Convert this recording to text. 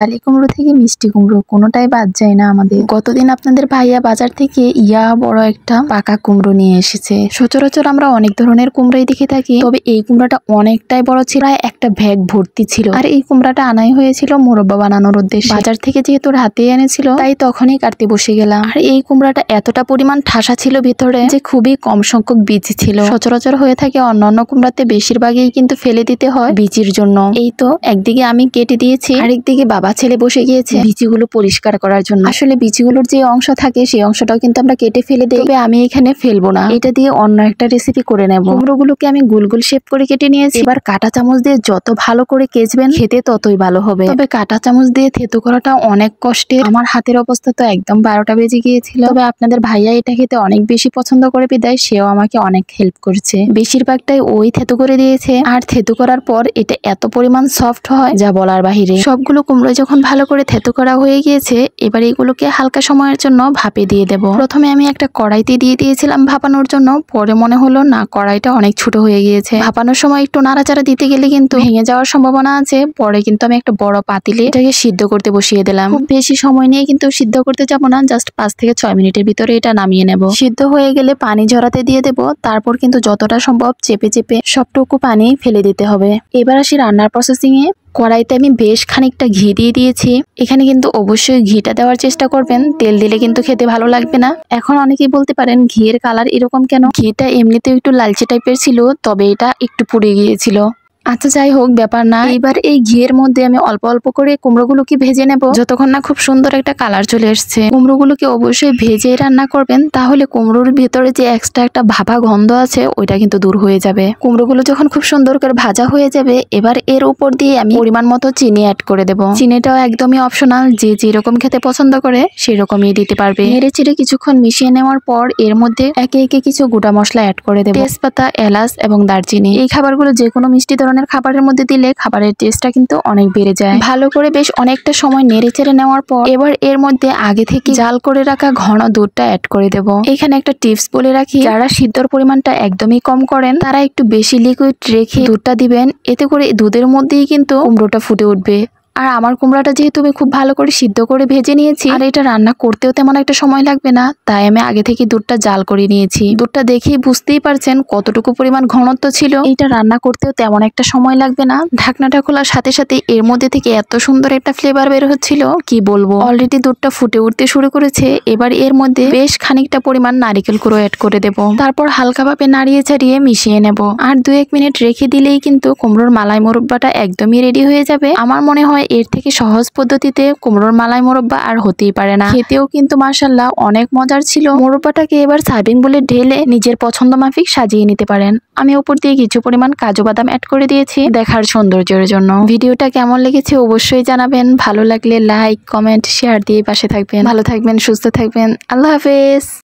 কালি কুমড়ো থেকে মিষ্টি কুমড়ো কোনোটাই বাদ যায় না আমাদের। গতদিন আপনাদের ভাইয়া বাজার থেকে বড় একটা পাকা কুমড়ো নিয়ে এসেছে। সচরাচর আমরা অনেক ধরনের কুমড়াই দেখে থাকি, তবে এই কুমড়াটা অনেকটাই বড় ছিল, প্রায় একটা ব্যাগ ভর্তি ছিল। আর এই কুমড়াটা আনাই হয়েছিল মোরব্বা বানানোর উদ্দেশ্যে। বাজার থেকে যেহেতু হাতে এনেছিল তাই তখনই কাটতে বসে গেলাম। আর এই কুমড়াটা এতটা পরিমাণ ঠাসা ছিল ভিতরে যে খুবই কম সংখ্যক বীজ ছিল। সচরাচর হয়ে থাকে অন্যান্য কুমড়াতে বেশিরভাগই কিন্তু ফেলে দিতে হয় বীজের জন্য। এই তো একদিকে আমি কেটে দিয়েছি, আরেকদিকে বাবা ছেলে বসে গিয়েছে বীজগুলো পরিষ্কার করার জন্য। আসলে বীজগুলোর যে অংশ থাকে সেই অংশটাও কিন্তু আমরা কেটে ফেলে দিই, তবে আমি এখানে ফেলবো না, এটা দিয়ে অন্য একটা রেসিপি করে নেব। কুমড়োগুলোকে আমি গোল গোল শেপ করে কেটে নিয়েছি। এবার কাঁটা চামচ দিয়ে যত ভালো করে কেচবেন খেতে ততই ভালো হবে। তবে কাঁটা চামচ দিয়ে থেতো করাটা অনেক কষ্টের। আমার হাতের অবস্থা তো একদম 12টা বেজে গিয়েছিল। তবে আপনাদের ভাইয়া এটা খেতে অনেক বেশি পছন্দ করে বিদায় সেও আমাকে অনেক হেল্প করছে। বেশিরভাগটাই ওই থেতো করে দিয়েছে। আর থেতো করার পর এটা এত পরিমাণ সফট হয় যা বলার বাহিরে। সবগুলো কুমড়ো যখন ভালো করে থেতো করা হয়ে গিয়েছে, এবার এগুলোকে হালকা সময়ের জন্য ভাপে দিয়ে দেব। প্রথমে আমি একটা কড়াইতে দিয়ে দিয়েছিলাম ভাপানোর জন্য, পরে মনে হলো না কড়াইটা অনেক ছোট হয়ে গিয়েছে। ভাপানোর সময় একটু নাড়াচাড়া দিতে গেলে কিন্তু ভেঙে যাওয়ার সম্ভাবনা আছে। পরে কিন্তু আমি একটা বড় পাতিলে এটাকে সিদ্ধ করতে বসিয়ে দিলাম। খুব বেশি সময় নিয়ে কিন্তু সিদ্ধ করতে যাব না, জাস্ট 5 থেকে 6 মিনিটের ভিতরে এটা নামিয়ে নেব। সিদ্ধ হয়ে গেলে পানি ঝরাতে দিয়ে দেব। তারপর কিন্তু যতটা সম্ভব চেপে চেপে সবটুকু পানি ফেলে দিতে হবে। এবার আসি রান্নার প্রসেসিং এ। কড়াইতে আমি বেশ খানিকটা ঘি দিয়ে দিয়েছি। এখানে কিন্তু অবশ্যই ঘিটা দেওয়ার চেষ্টা করবেন, তেল দিলে কিন্তু খেতে ভালো লাগবে না। এখন অনেকেই বলতে পারেন ঘিয়ের কালার এরকম কেন? ঘিটা এমনিতেও একটু লালচে টাইপের ছিল, তবে এটা একটু পুড়ে গিয়েছিল। আচ্ছা যাই হোক, ব্যাপার না। এবার এই ঘিয়ের মধ্যে আমি অল্প অল্প করে কুমড়োগুলোকে ভেজে নেব যতক্ষণ না খুব সুন্দর একটা কালার চলে এসছে। কুমড়োগুলোকে অবশ্যই ভেজে রান্না করবেন, তাহলে কুমড়োর ভেতরে যে এক্সট্রা একটা ভাপা গন্ধ আছে ওইটা কিন্তু দূর হয়ে যাবে। কুমড়োগুলো যখন খুব সুন্দর করে ভাজা হয়ে যাবে, এবার এর উপর দিয়ে আমি পরিমাণ মতো চিনি অ্যাড করে দেব। চিনিটাও একদমই অপশনাল, যে যেরকম খেতে পছন্দ করে সেরকমই দিতে পারবে। নেড়ে চেড়ে কিছুক্ষণ মিশিয়ে নেওয়ার পর এর মধ্যে একে একে কিছু গোটা মশলা অ্যাড করে দেব। তেজপাতা, এলাচ এবং দারচিনি। এই খাবারগুলো যে কোনো মিষ্টি ধরনের খাবারের মধ্যে দিলে খাবারের টেস্টটা কিন্তু অনেক বেড়ে যায়। ভালো করে বেশ অনেকটা সময় নেড়ে চেড়ে নেওয়ার পর এবার এর মধ্যে আগে থেকে জাল করে রাখা ঘন দুধটা অ্যাড করে দেব। এখানে একটা টিপস বলে রাখি, যারা সিদ্ধর পরিমাণটা একদমই কম করেন তারা একটু বেশি লিকুইড রেখে দুধটা দিবেন, এতে করে দুধের মধ্যেই কিন্তু কুমড়োটা ফুটে উঠবে। আর আমার কুমড়াটা যেহেতু আমি খুব ভালো করে সিদ্ধ করে ভেজে নিয়েছি, আর এটা রান্না করতেও তেমন একটা সময় লাগবে না, তাই আমি আগে থেকে দুধটা জাল করে নিয়েছি। দুধটা দেখেই বুঝতেই পারছেন কতটুকু পরিমাণ ঘনত্ব ছিল। এটা রান্না করতেও তেমন একটা সময় লাগবে না। ঢাকনাটা খোলার সাথে সাথে এর মধ্যে থেকে এত সুন্দর একটা ফ্লেভার বের হচ্ছিল, কি বলবো। অলরেডি দুধটা ফুটে উঠতে শুরু করেছে। এবার এর মধ্যে বেশ খানিকটা পরিমাণ নারিকেল গুঁড়ো অ্যাড করে দেব। তারপর হালকাভাবে নাড়িয়ে ছাড়িয়ে মিশিয়ে নেব। আর 2-1 মিনিট রেখে দিলেই কিন্তু কুমড়োর মালাই মোরব্বাটা একদমই রেডি হয়ে যাবে। আমার মনে হয় এর থেকে সহজ পদ্ধতিতে কুমড়োর মালাই মোরব্বা আর হতেই পারে না। খেতেও কিন্তু মাশাআল্লাহ অনেক মজার ছিল। মোরব্বাটাকে এবার সার্ভিং বলে ঢেলে নিজের পছন্দ মাফিক সাজিয়ে নিতে পারেন। আমি উপর দিয়ে কিছু পরিমাণ কাজু বাদাম অ্যাড করে দিয়েছি দেখার সৌন্দর্যের জন্য। ভিডিওটা কেমন লেগেছে অবশ্যই জানাবেন। ভালো লাগলে লাইক, কমেন্ট, শেয়ার দিয়ে পাশে থাকবেন। ভালো থাকবেন, সুস্থ থাকবেন। আল্লাহ হাফেজ।